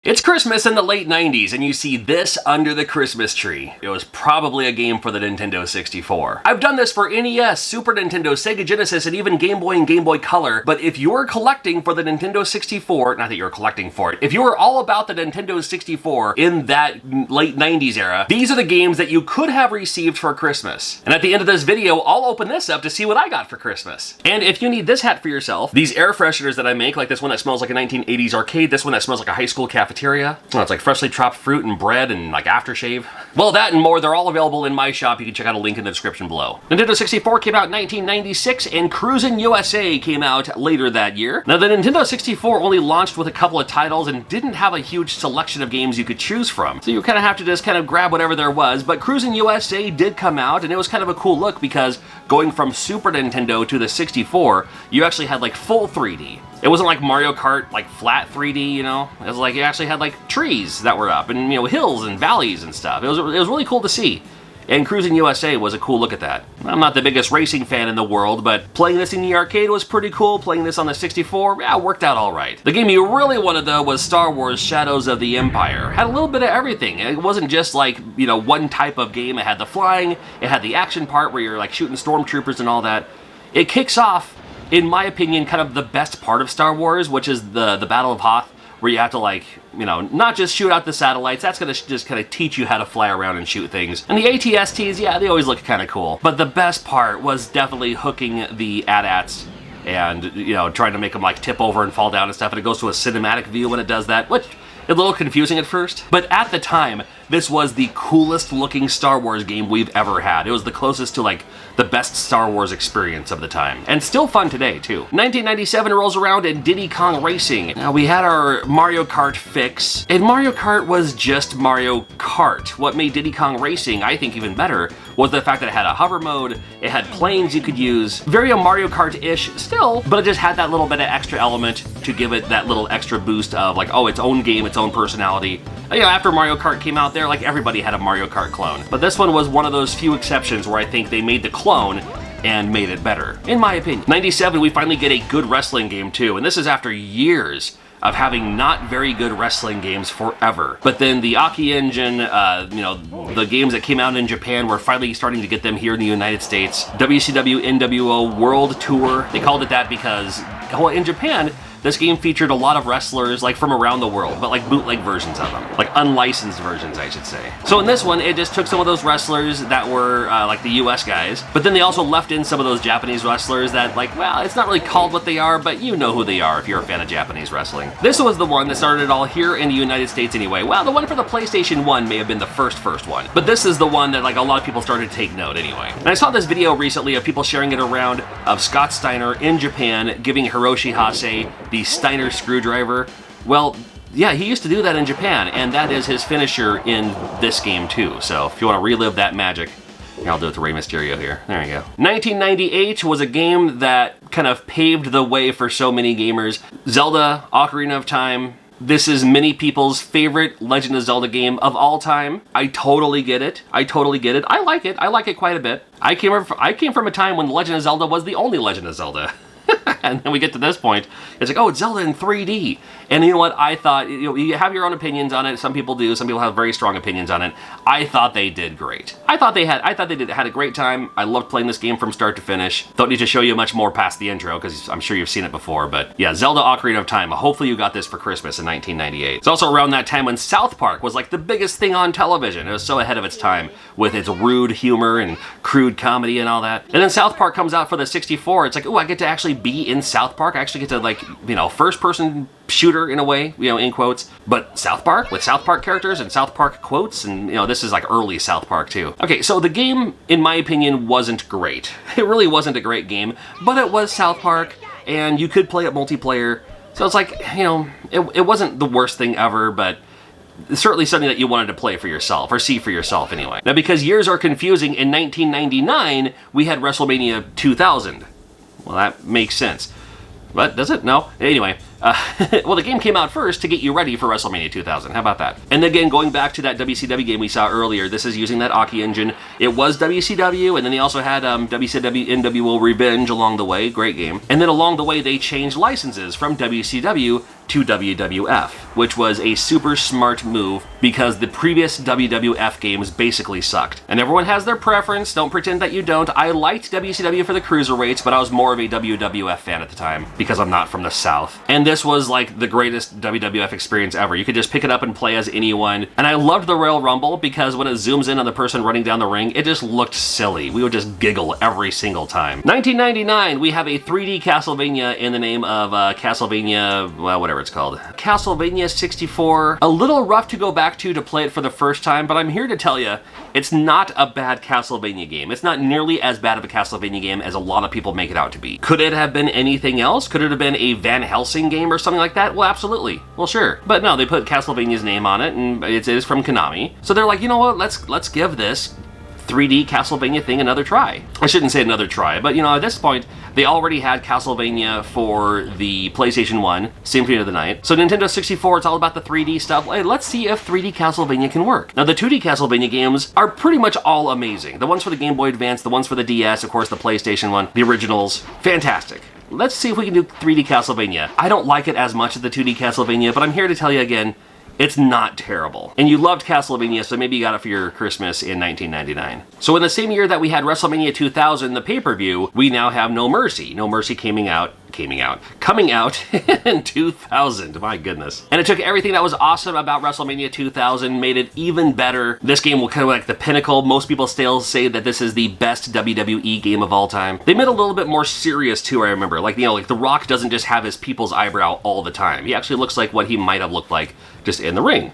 It's Christmas in the late 90s, and you see this under the Christmas tree. It was probably a game for the Nintendo 64. I've done this for NES, Super Nintendo, Sega Genesis, and even Game Boy and Game Boy Color, but if you're collecting for the Nintendo 64, not that you're collecting for it, if you were all about the Nintendo 64 in that late 90s era, these are the games that you could have received for Christmas. And at the end of this video, I'll open this up to see what I got for Christmas. And if you need this hat for yourself, these air fresheners that I make, like this one that smells like a 1980s arcade, this one that smells like a high school cafeteria, well, it's like freshly chopped fruit and bread and like aftershave. Well, that and more, they're all available in my shop. You can check out a link in the description below. Nintendo 64 came out in 1996 and Cruisin' USA came out later that year. Now, the Nintendo 64 only launched with a couple of titles and didn't have a huge selection of games you could choose from. So you kind of have to just kind of grab whatever there was, but Cruisin' USA did come out and it was kind of a cool look because going from Super Nintendo to the 64, you actually had like full 3D. It wasn't like Mario Kart, like flat 3D, you know? It was like you actually had like trees that were up and, you know, hills and valleys and stuff. It was really cool to see. And Cruisin' USA was a cool look at that. I'm not the biggest racing fan in the world, but playing this in the arcade was pretty cool. Playing this on the 64, yeah, worked out all right. The game you really wanted, though, was Star Wars Shadows of the Empire. Had a little bit of everything. It wasn't just like, you know, one type of game. It had the flying, it had the action part where you're like shooting stormtroopers and all that. It kicks off, in my opinion, kind of the best part of Star Wars, which is the Battle of Hoth, where you have to, like, you know, not just shoot out the satellites. That's gonna just kind of teach you how to fly around and shoot things. And the ATSTs, yeah, they always look kind of cool. But the best part was definitely hooking the AT-ATs and, you know, trying to make them, like, tip over and fall down and stuff. And it goes to a cinematic view when it does that, which is a little confusing at first. But at the time, this was the coolest looking Star Wars game we've ever had. It was the closest to like the best Star Wars experience of the time. And still fun today too. 1997 rolls around and Diddy Kong Racing. Now we had our Mario Kart fix, and Mario Kart was just Mario Kart. What made Diddy Kong Racing, I think, even better was the fact that it had a hover mode, it had planes you could use, very a Mario Kart-ish still, but it just had that little bit of extra element to give it that little extra boost of like, oh, its own game, its own personality. You know, after Mario Kart came out there, like everybody had a Mario Kart clone. But this one was one of those few exceptions where I think they made the clone and made it better, in my opinion. 97, we finally get a good wrestling game too, and this is after years of having not very good wrestling games forever. But then the Aki engine, you know, the games that came out in Japan, we're finally starting to get them here in the United States. WCW NWO World Tour, they called it that because, well, in Japan, this game featured a lot of wrestlers like from around the world, but like bootleg versions of them, like unlicensed versions, I should say. So in this one, it just took some of those wrestlers that were like the US guys, but then they also left in some of those Japanese wrestlers that, like, well, it's not really called what they are, but you know who they are if you're a fan of Japanese wrestling. This was the one that started it all here in the United States anyway. Well, the one for the PlayStation 1 may have been the first one, but this is the one that like a lot of people started to take note anyway. And I saw this video recently of people sharing it around of Scott Steiner in Japan giving Hiroshi Hase the Steiner screwdriver. Well, yeah, he used to do that in Japan, and that is his finisher in this game too. So if you want to relive that magic, I'll do it to Rey Mysterio here. There you go. 1998 was a game that kind of paved the way for so many gamers. Zelda Ocarina of Time. This is many people's favorite Legend of Zelda game of all time. I totally get it. I totally get it. I like it. I like it quite a bit. I came from a time when Legend of Zelda was the only Legend of Zelda. And then we get to this point, it's like, oh, it's Zelda in 3D. And you know what? I thought, you know, you have your own opinions on it. Some people do. Some people have very strong opinions on it. I thought they did great. I thought they had a great time. I loved playing this game from start to finish. Don't need to show you much more past the intro because I'm sure you've seen it before. But yeah, Zelda Ocarina of Time. Hopefully you got this for Christmas in 1998. It's also around that time when South Park was like the biggest thing on television. It was so ahead of its time with its rude humor and crude comedy and all that. And then South Park comes out for the 64. It's like, oh, I get to actually be in South Park. I actually get to, like, you know, first person shooter in a way, you know, in quotes, but South Park with South Park characters and South Park quotes, and you know, this is like early South Park too. Okay, so the game, in my opinion, wasn't great. It really wasn't a great game, but it was South Park, and you could play it multiplayer, so it's like, you know, it wasn't the worst thing ever, but it's certainly something that you wanted to play for yourself, or see for yourself anyway. Now, because years are confusing, in 1999, we had WrestleMania 2000. Well, that makes sense. But does it? No. Anyway, well, the game came out first to get you ready for WrestleMania 2000. How about that? And again, going back to that WCW game we saw earlier, this is using that Aki engine. It was WCW, and then they also had WCW NWO Revenge along the way. Great game. And then along the way, they changed licenses from WCW to WWF, which was a super smart move because the previous WWF games basically sucked. And everyone has their preference, don't pretend that you don't. I liked WCW for the cruiserweights, but I was more of a WWF fan at the time because I'm not from the South. And this was like the greatest WWF experience ever. You could just pick it up and play as anyone. And I loved the Royal Rumble because when it zooms in on the person running down the ring, it just looked silly. We would just giggle every single time. 1999, we have a 3D Castlevania in the name of Castlevania, well, whatever it's called. Castlevania 64. A little rough to go back to play it for the first time, but I'm here to tell you, it's not a bad Castlevania game. It's not nearly as bad of a Castlevania game as a lot of people make it out to be. Could it have been anything else? Could it have been a Van Helsing game or something like that? Well, absolutely. Well, sure. But no, they put Castlevania's name on it, and it is from Konami. So they're like, you know what? Let's give this 3D Castlevania thing another try. I shouldn't say another try, but you know, at this point, they already had Castlevania for the PlayStation 1, Symphony of the Night. So Nintendo 64, it's all about the 3D stuff. Hey, let's see if 3D Castlevania can work. Now, the 2D Castlevania games are pretty much all amazing. The ones for the Game Boy Advance, the ones for the DS, of course, the PlayStation 1, the originals, fantastic. Let's see if we can do 3D Castlevania. I don't like it as much as the 2D Castlevania, but I'm here to tell you again, it's not terrible. And you loved Castlevania, so maybe you got it for your Christmas in 1999. So in the same year that we had WrestleMania 2000, the pay-per-view, we now have No Mercy. No Mercy coming out in 2000, my goodness. And it took everything that was awesome about WrestleMania 2000, made it even better. This game will kind of like the pinnacle. Most people still say that this is the best WWE game of all time. They made it a little bit more serious too, I remember. Like, you know, like The Rock doesn't just have his people's eyebrow all the time. He actually looks like what he might have looked like just in the ring.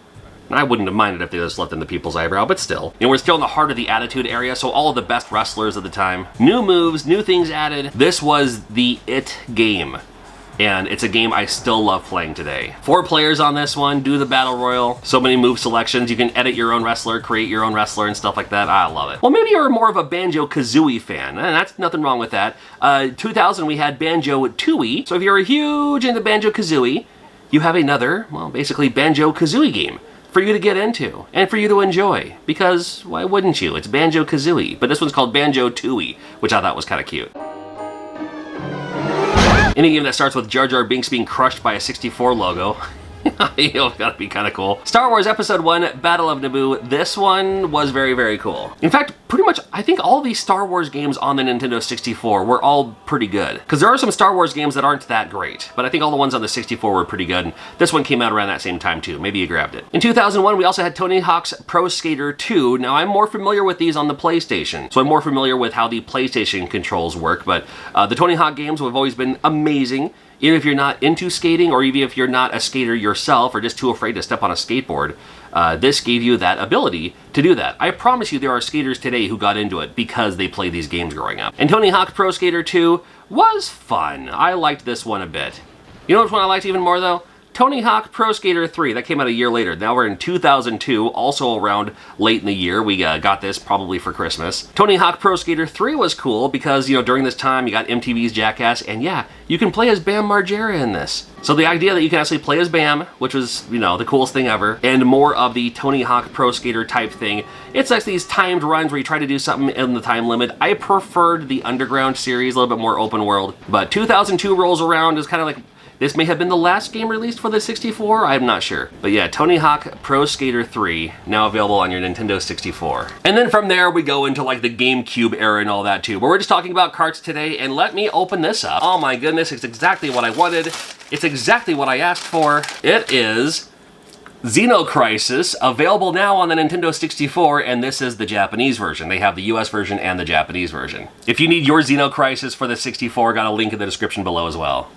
I wouldn't have minded if they just left in the people's eyebrow, but still. And we're still in the heart of the Attitude Era, so all of the best wrestlers of the time. New moves, new things added. This was the it game. And it's a game I still love playing today. 4 players on this one, do the Battle Royal. So many move selections. You can edit your own wrestler, create your own wrestler and stuff like that. I love it. Well, maybe you're more of a Banjo-Kazooie fan. And that's nothing wrong with that. 2000, we had Banjo-Tooie. So if you're a huge into Banjo-Kazooie, you have another, well, basically Banjo-Kazooie game for you to get into and for you to enjoy, because why wouldn't you? It's Banjo-Kazooie, but this one's called Banjo-Tooie, which I thought was kind of cute. Any game that starts with Jar Jar Binks being crushed by a 64 logo. You know, it's gotta be kind of cool. Star Wars Episode 1, Battle of Naboo. This one was very, very cool. In fact, pretty much, I think all these Star Wars games on the Nintendo 64 were all pretty good. Because there are some Star Wars games that aren't that great, but I think all the ones on the 64 were pretty good. And this one came out around that same time too. Maybe you grabbed it. In 2001, we also had Tony Hawk's Pro Skater 2. Now, I'm more familiar with these on the PlayStation, so I'm more familiar with how the PlayStation controls work, but the Tony Hawk games have always been amazing. Even if you're not into skating, or even if you're not a skater yourself, or just too afraid to step on a skateboard, this gave you that ability to do that. I promise you there are skaters today who got into it because they played these games growing up. And Tony Hawk Pro Skater 2 was fun. I liked this one a bit. You know which one I liked even more though? Tony Hawk Pro Skater 3, that came out a year later. Now we're in 2002, also around late in the year. We got this probably for Christmas. Tony Hawk Pro Skater 3 was cool because, you know, during this time you got MTV's Jackass, and yeah, you can play as Bam Margera in this. So the idea that you can actually play as Bam, which was, you know, the coolest thing ever, and more of the Tony Hawk Pro Skater type thing. It's like these timed runs where you try to do something in the time limit. I preferred the Underground series, a little bit more open world. But 2002 rolls around, is kind of like, this may have been the last game released for the 64, I'm not sure. But yeah, Tony Hawk Pro Skater 3, now available on your Nintendo 64. And then from there, we go into like the GameCube era and all that too. But we're just talking about carts today, and let me open this up. Oh my goodness, it's exactly what I wanted. It's exactly what I asked for. It is Xenocrisis, available now on the Nintendo 64, and this is the Japanese version. They have the US version and the Japanese version. If you need your Xenocrisis for the 64, got a link in the description below as well.